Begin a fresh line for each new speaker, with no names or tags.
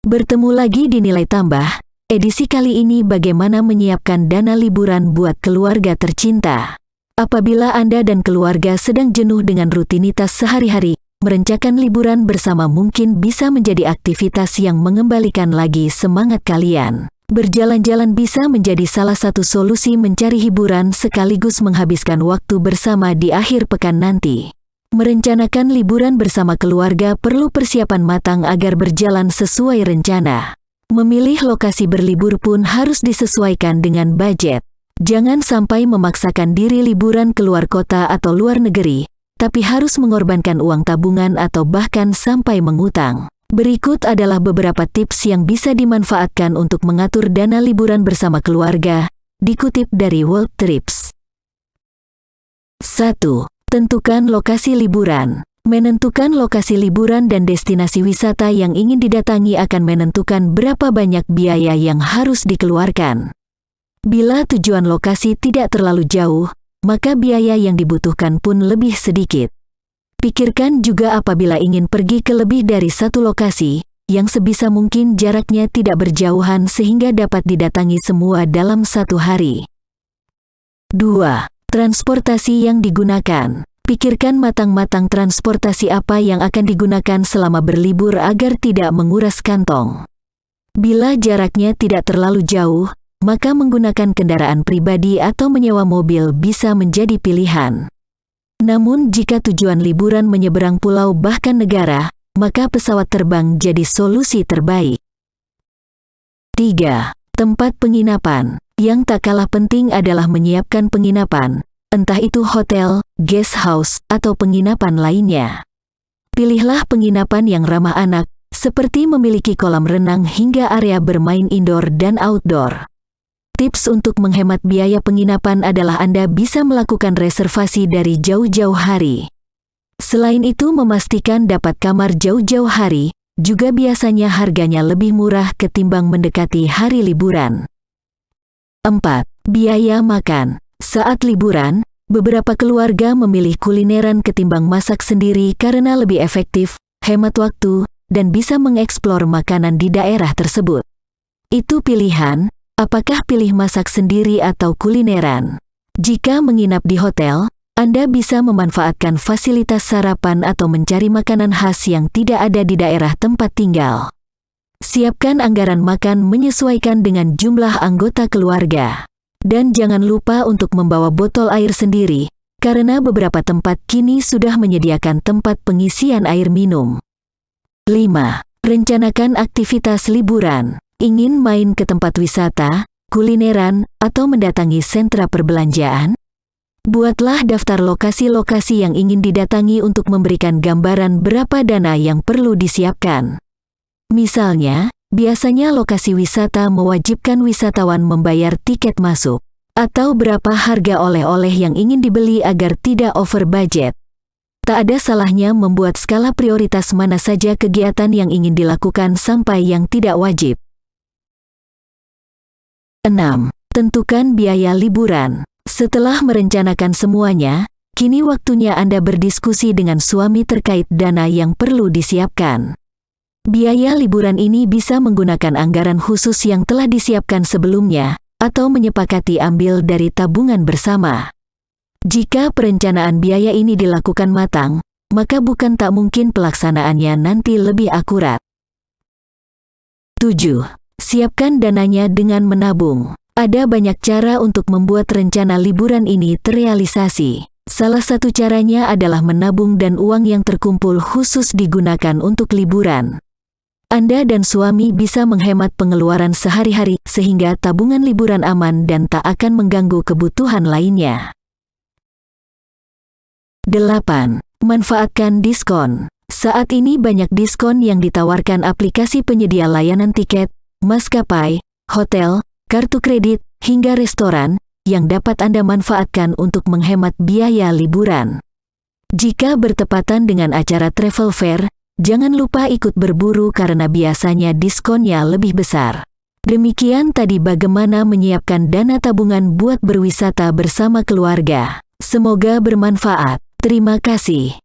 Bertemu lagi di Nilai Tambah. Edisi kali ini bagaimana menyiapkan dana liburan buat keluarga tercinta. Apabila Anda dan keluarga sedang jenuh dengan rutinitas sehari-hari, merencanakan liburan bersama mungkin bisa menjadi aktivitas yang mengembalikan lagi semangat kalian. Berjalan-jalan bisa menjadi salah satu solusi mencari hiburan sekaligus menghabiskan waktu bersama di akhir pekan nanti. Merencanakan liburan bersama keluarga perlu persiapan matang agar berjalan sesuai rencana. Memilih lokasi berlibur pun harus disesuaikan dengan budget. Jangan sampai memaksakan diri liburan keluar kota atau luar negeri, tapi harus mengorbankan uang tabungan atau bahkan sampai mengutang. Berikut adalah beberapa tips yang bisa dimanfaatkan untuk mengatur dana liburan bersama keluarga, dikutip dari World Trips. 1. Tentukan lokasi liburan. Menentukan lokasi liburan dan destinasi wisata yang ingin didatangi akan menentukan berapa banyak biaya yang harus dikeluarkan. Bila tujuan lokasi tidak terlalu jauh, maka biaya yang dibutuhkan pun lebih sedikit. Pikirkan juga apabila ingin pergi ke lebih dari satu lokasi, yang sebisa mungkin jaraknya tidak berjauhan sehingga dapat didatangi semua dalam satu hari. 2. Transportasi yang digunakan. Pikirkan matang-matang transportasi apa yang akan digunakan selama berlibur agar tidak menguras kantong. Bila jaraknya tidak terlalu jauh, maka menggunakan kendaraan pribadi atau menyewa mobil bisa menjadi pilihan. Namun jika tujuan liburan menyeberang pulau bahkan negara, maka pesawat terbang jadi solusi terbaik. 3. Tempat penginapan. Yang tak kalah penting adalah menyiapkan penginapan, entah itu hotel, guest house, atau penginapan lainnya. Pilihlah penginapan yang ramah anak, seperti memiliki kolam renang hingga area bermain indoor dan outdoor. Tips untuk menghemat biaya penginapan adalah Anda bisa melakukan reservasi dari jauh-jauh hari. Selain itu, memastikan dapat kamar jauh-jauh hari, juga biasanya harganya lebih murah ketimbang mendekati hari liburan. 4. Biaya makan. Saat liburan, beberapa keluarga memilih kulineran ketimbang masak sendiri karena lebih efektif, hemat waktu, dan bisa mengeksplor makanan di daerah tersebut. Itu pilihan, apakah pilih masak sendiri atau kulineran. Jika menginap di hotel, Anda bisa memanfaatkan fasilitas sarapan atau mencari makanan khas yang tidak ada di daerah tempat tinggal. Siapkan anggaran makan menyesuaikan dengan jumlah anggota keluarga. Dan jangan lupa untuk membawa botol air sendiri, karena beberapa tempat kini sudah menyediakan tempat pengisian air minum. 5. Rencanakan aktivitas liburan. Ingin main ke tempat wisata, kulineran, atau mendatangi sentra perbelanjaan? Buatlah daftar lokasi-lokasi yang ingin didatangi untuk memberikan gambaran berapa dana yang perlu disiapkan. Misalnya, biasanya lokasi wisata mewajibkan wisatawan membayar tiket masuk, atau berapa harga oleh-oleh yang ingin dibeli agar tidak over budget. Tak ada salahnya membuat skala prioritas mana saja kegiatan yang ingin dilakukan sampai yang tidak wajib. 6. Tentukan biaya liburan. Setelah merencanakan semuanya, kini waktunya Anda berdiskusi dengan suami terkait dana yang perlu disiapkan. Biaya liburan ini bisa menggunakan anggaran khusus yang telah disiapkan sebelumnya, atau menyepakati ambil dari tabungan bersama. Jika perencanaan biaya ini dilakukan matang, maka bukan tak mungkin pelaksanaannya nanti lebih akurat. 7. Siapkan dananya dengan menabung. Ada banyak cara untuk membuat rencana liburan ini terrealisasi. Salah satu caranya adalah menabung dan uang yang terkumpul khusus digunakan untuk liburan. Anda dan suami bisa menghemat pengeluaran sehari-hari sehingga tabungan liburan aman dan tak akan mengganggu kebutuhan lainnya. 8. Manfaatkan diskon. Saat ini banyak diskon yang ditawarkan aplikasi penyedia layanan tiket, maskapai, hotel, kartu kredit, hingga restoran, yang dapat Anda manfaatkan untuk menghemat biaya liburan. Jika bertepatan dengan acara travel fair, jangan lupa ikut berburu karena biasanya diskonnya lebih besar. Demikian tadi bagaimana menyiapkan dana tabungan buat berwisata bersama keluarga. Semoga bermanfaat. Terima kasih.